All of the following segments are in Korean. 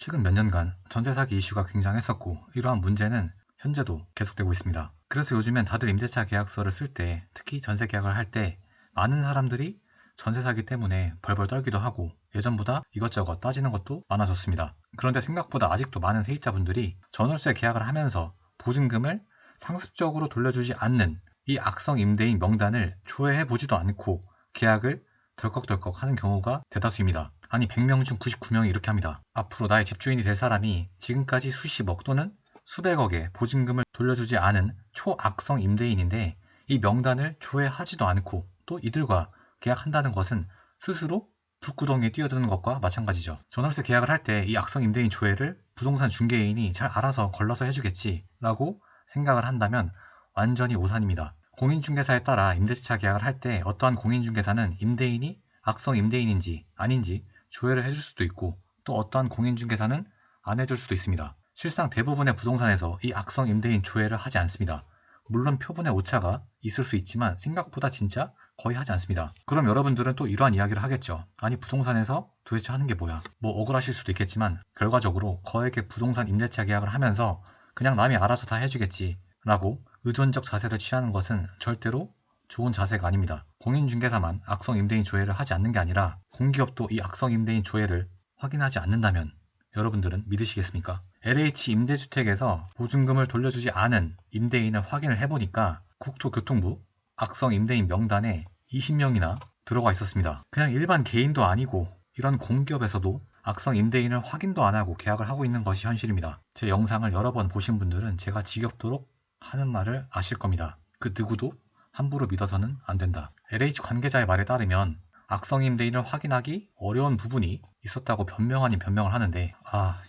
최근 몇 년간 전세 사기 이슈가 굉장했었고 이러한 문제는 현재도 계속되고 있습니다. 그래서 요즘엔 다들 임대차 계약서를 쓸 때, 특히 전세 계약을 할 때 많은 사람들이 전세 사기 때문에 벌벌 떨기도 하고 예전보다 이것저것 따지는 것도 많아졌습니다. 그런데 생각보다 아직도 많은 세입자분들이 전월세 계약을 하면서 보증금을 상습적으로 돌려주지 않는 이 악성 임대인 명단을 조회해 보지도 않고 계약을 덜컥덜컥 하는 경우가 대다수입니다. 아니 100명 중 99명이 이렇게 합니다. 앞으로 나의 집주인이 될 사람이 지금까지 수십억 또는 수백억의 보증금을 돌려주지 않은 초악성 임대인인데 이 명단을 조회하지도 않고 또 이들과 계약한다는 것은 스스로 불구덩이에 뛰어드는 것과 마찬가지죠. 전월세 계약을 할 때 이 악성 임대인 조회를 부동산 중개인이 잘 알아서 걸러서 해주겠지라고 생각을 한다면 완전히 오산입니다. 공인중개사에 따라 임대차 계약을 할 때 어떠한 공인중개사는 임대인이 악성 임대인인지 아닌지 조회를 해줄 수도 있고 또 어떠한 공인중개사는 안 해줄 수도 있습니다. 실상 대부분의 부동산에서 이 악성 임대인 조회를 하지 않습니다. 물론 표본의 오차가 있을 수 있지만 생각보다 진짜 거의 하지 않습니다. 그럼 여러분들은 또 이러한 이야기를 하겠죠. 아니 부동산에서 도대체 하는 게 뭐야? 뭐 억울하실 수도 있겠지만 결과적으로 거액의 부동산 임대차 계약을 하면서 그냥 남이 알아서 다 해주겠지 라고 의존적 자세를 취하는 것은 절대로 좋은 자세가 아닙니다. 공인중개사만 악성 임대인 조회를 하지 않는 게 아니라 공기업도 이 악성 임대인 조회를 확인하지 않는다면 여러분들은 믿으시겠습니까? LH 임대주택에서 보증금을 돌려주지 않은 임대인을 확인을 해보니까 국토교통부 악성 임대인 명단에 20명이나 들어가 있었습니다. 그냥 일반 개인도 아니고 이런 공기업에서도 악성 임대인을 확인도 안 하고 계약을 하고 있는 것이 현실입니다. 제 영상을 여러 번 보신 분들은 제가 지겹도록 하는 말을 아실 겁니다. 그 누구도 함부로 믿어서는 안 된다. LH 관계자의 말에 따르면 악성 임대인을 확인하기 어려운 부분이 있었다고 변명 아닌 변명을 하는데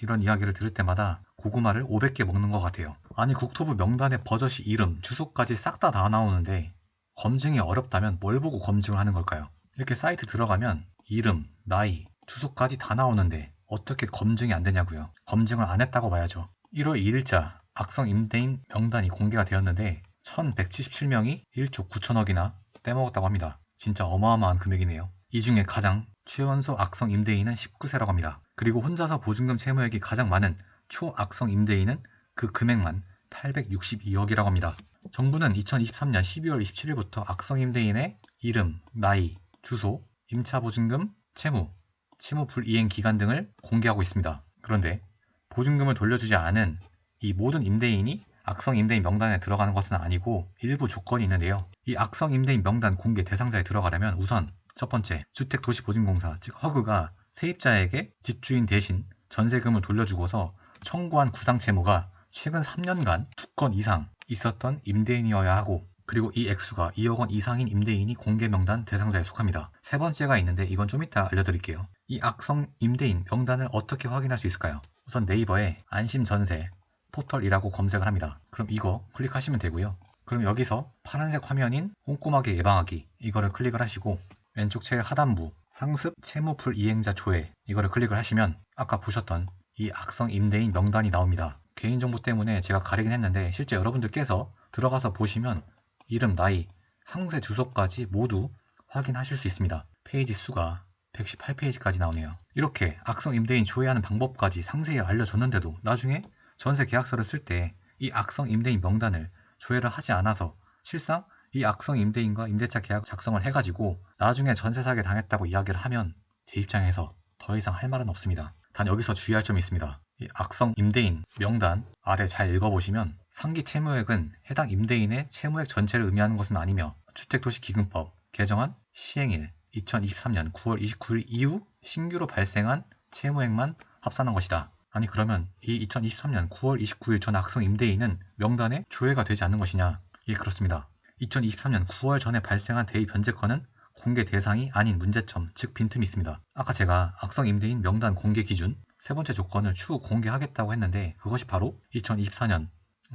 이런 이야기를 들을 때마다 고구마를 500개 먹는 것 같아요. 아니 국토부 명단에 버젓이 이름, 주소까지 싹 다 나오는데 검증이 어렵다면 뭘 보고 검증을 하는 걸까요? 이렇게 사이트 들어가면 이름, 나이, 주소까지 다 나오는데 어떻게 검증이 안 되냐고요. 검증을 안 했다고 봐야죠. 1월 2일자 악성 임대인 명단이 공개가 되었는데 1177명이 1조 9천억이나 떼먹었다고 합니다. 진짜 어마어마한 금액이네요. 이 중에 가장 최연소 악성 임대인은 19세라고 합니다. 그리고 혼자서 보증금 채무액이 가장 많은 초악성 임대인은 그 금액만 862억이라고 합니다. 정부는 2023년 12월 27일부터 악성 임대인의 이름, 나이, 주소, 임차보증금, 채무 불이행 기간 등을 공개하고 있습니다. 그런데 보증금을 돌려주지 않은 이 모든 임대인이 악성 임대인 명단에 들어가는 것은 아니고 일부 조건이 있는데요. 이 악성 임대인 명단 공개 대상자에 들어가려면 우선 첫 번째, 주택도시보증공사 즉 허그가 세입자에게 집주인 대신 전세금을 돌려주고서 청구한 구상채무가 최근 3년간 2건 이상 있었던 임대인이어야 하고 그리고 이 액수가 2억 원 이상인 임대인이 공개 명단 대상자에 속합니다. 세 번째가 있는데 이건 좀 이따 알려드릴게요. 이 악성 임대인 명단을 어떻게 확인할 수 있을까요? 우선 네이버에 안심전세 포털이라고 검색을 합니다. 그럼 이거 클릭하시면 되고요. 그럼 여기서 파란색 화면인 꼼꼼하게 예방하기 이거를 클릭을 하시고 왼쪽 제일 하단부 상습 채무 불이행자 조회 이거를 클릭을 하시면 아까 보셨던 이 악성 임대인 명단이 나옵니다. 개인정보 때문에 제가 가리긴 했는데 실제 여러분들께서 들어가서 보시면 이름, 나이, 상세 주소까지 모두 확인하실 수 있습니다. 페이지 수가 118페이지까지 나오네요. 이렇게 악성 임대인 조회하는 방법까지 상세히 알려줬는데도 나중에 전세 계약서를 쓸 때 이 악성 임대인 명단을 조회를 하지 않아서 실상 이 악성 임대인과 임대차 계약 작성을 해가지고 나중에 전세 사기 당했다고 이야기를 하면 제 입장에서 더 이상 할 말은 없습니다. 단 여기서 주의할 점이 있습니다. 이 악성 임대인 명단 아래 잘 읽어보시면 상기 채무액은 해당 임대인의 채무액 전체를 의미하는 것은 아니며 주택도시기금법 개정안 시행일 2023년 9월 29일 이후 신규로 발생한 채무액만 합산한 것이다. 아니 그러면 이 2023년 9월 29일 전 악성 임대인은 명단에 조회가 되지 않는 것이냐? 예, 그렇습니다. 2023년 9월 전에 발생한 대입 변제건은 공개 대상이 아닌 문제점, 즉 빈틈이 있습니다. 아까 제가 악성 임대인 명단 공개 기준 세 번째 조건을 추후 공개하겠다고 했는데 그것이 바로 2024년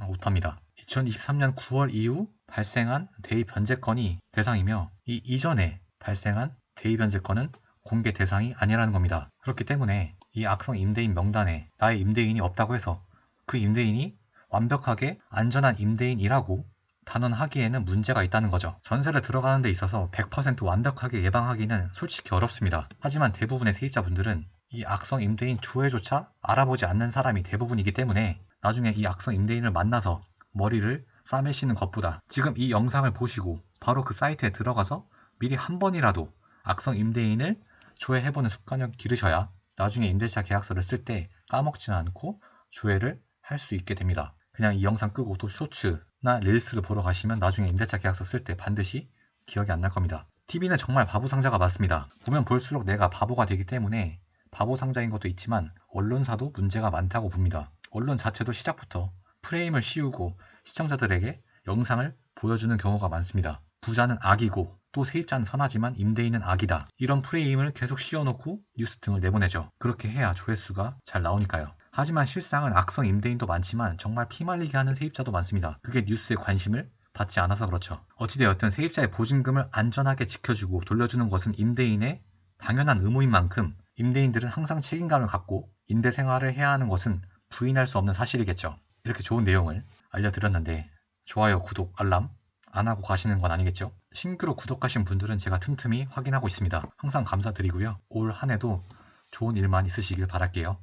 오타입니다. 2023년 9월 이후 발생한 대입 변제건이 대상이며 이 이전에 발생한 대입 변제건은 공개 대상이 아니라는 겁니다. 그렇기 때문에 이 악성 임대인 명단에 나의 임대인이 없다고 해서 그 임대인이 완벽하게 안전한 임대인이라고 단언하기에는 문제가 있다는 거죠. 전세를 들어가는 데 있어서 100% 완벽하게 예방하기는 솔직히 어렵습니다. 하지만 대부분의 세입자분들은 이 악성 임대인 조회조차 알아보지 않는 사람이 대부분이기 때문에 나중에 이 악성 임대인을 만나서 머리를 싸매시는 것보다 지금 이 영상을 보시고 바로 그 사이트에 들어가서 미리 한 번이라도 악성 임대인을 조회해보는 습관을 기르셔야 나중에 임대차 계약서를 쓸 때 까먹지 않고 조회를 할 수 있게 됩니다. 그냥 이 영상 끄고 또 쇼츠나 릴스를 보러 가시면 나중에 임대차 계약서 쓸 때 반드시 기억이 안 날 겁니다. TV는 정말 바보 상자가 맞습니다. 보면 볼수록 내가 바보가 되기 때문에 바보 상자인 것도 있지만 언론사도 문제가 많다고 봅니다. 언론 자체도 시작부터 프레임을 씌우고 시청자들에게 영상을 보여주는 경우가 많습니다. 부자는 악이고 또 세입자는 선하지만 임대인은 악이다. 이런 프레임을 계속 씌워놓고 뉴스 등을 내보내죠. 그렇게 해야 조회수가 잘 나오니까요. 하지만 실상은 악성 임대인도 많지만 정말 피말리게 하는 세입자도 많습니다. 그게 뉴스에 관심을 받지 않아서 그렇죠. 어찌되었든 세입자의 보증금을 안전하게 지켜주고 돌려주는 것은 임대인의 당연한 의무인 만큼 임대인들은 항상 책임감을 갖고 임대 생활을 해야 하는 것은 부인할 수 없는 사실이겠죠. 이렇게 좋은 내용을 알려드렸는데 좋아요, 구독, 알람 안 하고 가시는 건 아니겠죠? 신규로 구독하신 분들은 제가 틈틈이 확인하고 있습니다. 항상 감사드리고요. 올 한 해도 좋은 일만 있으시길 바랄게요.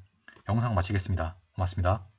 영상 마치겠습니다. 고맙습니다.